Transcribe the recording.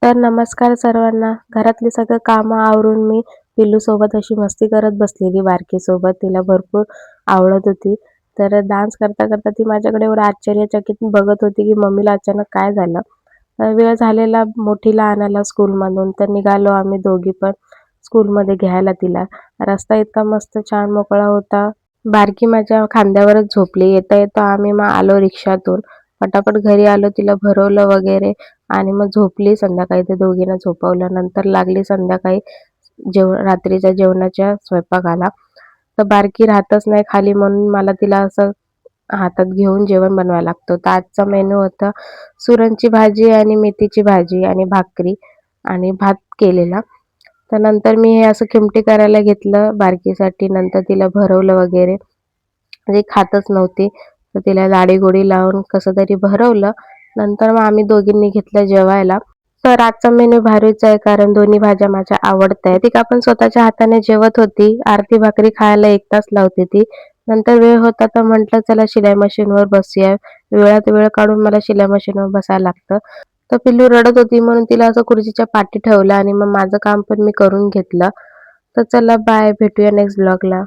तर नमस्कार सर्वांना. घरातली सगळं कामं आवरून मी पिल्लूसोबत अशी मस्ती करत बसलेली बारकीसोबत. तिला भरपूर आवडत होती. तर डान्स करता-करता ती माझ्याकडे एवढं आश्चर्यचकित बघत होती, की मम्मीला अचानक काय झालं? वेळ झालेला मोठीला आणायला स्कूलमधून. तर निघालो आम्ही दोघी पण स्कूलमध्ये घ्यायला तिला. रस्ता इतका मस्त छान मोकळा होता. बारकी माझ्या खांद्यावरच झोपली. येता-येता आम्ही मग आलो रिक्षातून. पटापट घरी आलो, तिला भरवलं वगैरे आणि मग झोपली. संध्याकाळी ते दोघींना झोपवलं. नंतर लागली संध्याकाळी रात्रीच्या जेवणाच्या स्वयंपाकाला. तर बारकी राहतच नाही खाली म्हणून मला तिला असं हातात घेऊन जेवण बनवायला लागतं. तर आजचा मेनू होता सुरणची भाजी आणि मेथीची भाजी आणि भाकरी आणि भात केलेला. तर नंतर मी हे असं खिमटी करायला घेतलं बारकीसाठी. नंतर तिला भरवलं वगैरे. म्हणजे खातच नव्हती. तर तिला लाडी-गोडी लावून कसं तरी भरवलं. नंतर मग आम्ही दोघींनी घेतलं जेवायला. तर आजचा मेनू भारीच आहे कारण दोन्ही भाज्या माझ्या आवडतायत. ती का पण स्वतःच्या हाताने जेवत होती. अर्धी भाकरी खायला 1 तास लावते ती. नंतर वेळ होता तर म्हटलं चला शिलाई मशीनवर बसूया. वेळात वेळ काढून मला शिलाई मशीनवर बसायला लागतं. तर पिल्लू रडत होती म्हणून तिला असं खुर्चीच्या पाठी ठेवलं आणि मग माझं काम पण मी करून घेतलं. तर चला बाय, भेटूया नेक्स्ट ब्लॉगला.